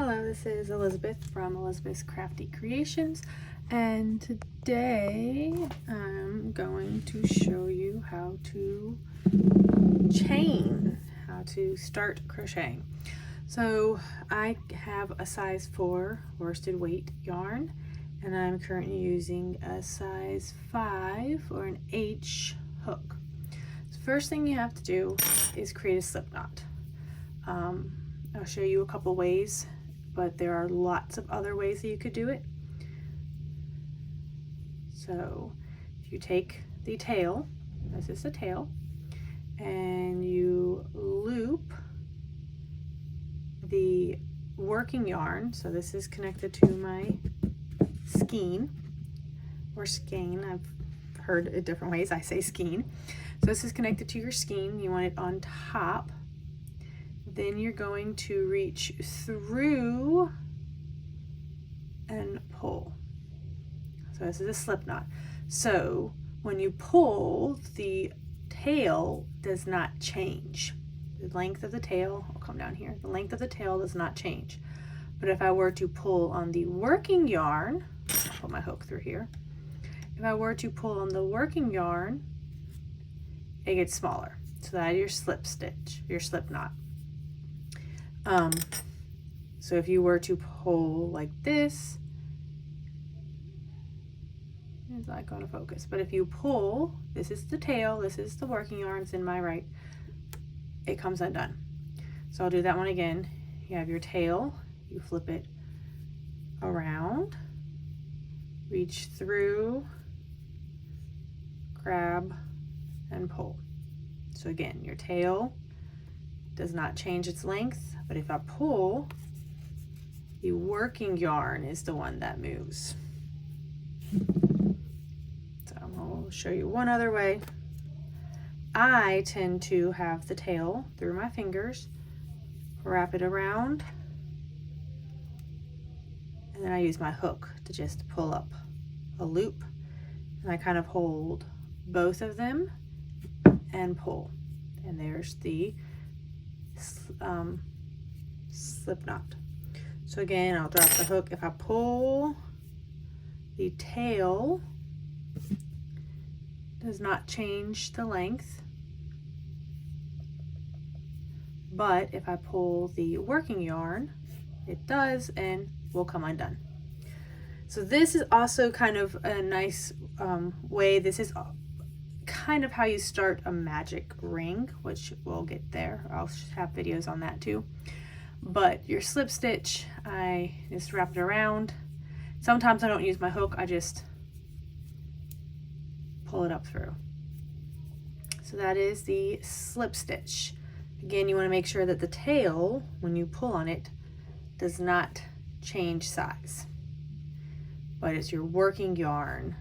Hello, this is Elizabeth from Elizabeth's Crafty Creations, and today I'm going to show you how to chain, how to start crocheting. So I have a size 4 worsted weight yarn, and I'm currently using a size 5 or an H hook. So first thing you have to do is create a slip knot. I'll show you a couple ways, but there are lots of other ways that you could do it. So if you take the tail, this is the tail, and you loop the working yarn, so this is connected to my skein or skein. I've heard it different ways. I say skein. So this is connected to your skein. You want it on top. Then you're going to reach through and pull. So this is a slip knot. So when you pull, the tail does not change. The length of the tail, I'll come down here, the length of the tail does not change. But if I were to pull on the working yarn, I'll put my hook through here. If I were to pull on the working yarn, it gets smaller. So that is your slip stitch, your slip knot. So if you were to pull like this, it's not going to focus, but if you pull, this is the tail, this is the working yarn, it's in my right, it comes undone. So I'll do that one again. You have your tail, you flip it around, reach through, grab, and pull. So again, your tail does not change its length, but if I pull, the working yarn is the one that moves. So I'll show you one other way. I tend to have the tail through my fingers, wrap it around, and then I use my hook to just pull up a loop, and I kind of hold both of them and pull. And there's the slip knot. So again, I'll drop the hook. If I pull, the tail does not change the length, but if I pull the working yarn, it does and will come undone. So this is also kind of a nice way. This is kind of how you start a magic ring, which we'll get there. I'll have videos on that too. But your slip stitch, I just wrap it around. Sometimes I don't use my hook, I just pull it up through. So that is the slip stitch. Again, you want to make sure that the tail, when you pull on it, does not change size, but it's your working yarn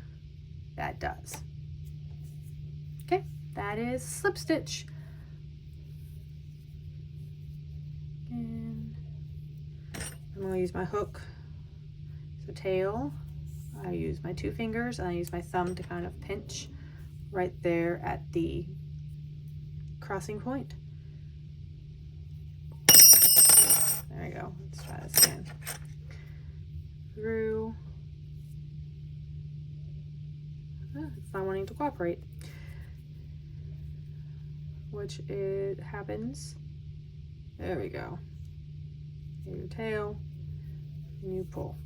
that does. Okay, that is slip stitch. And I'm going to use my hook. So tail, I use my 2 fingers and I use my thumb to kind of pinch right there at the crossing point. There we go. Let's try this again. Through. It's not wanting to cooperate, which it happens. There we go. Your tail, and you pull.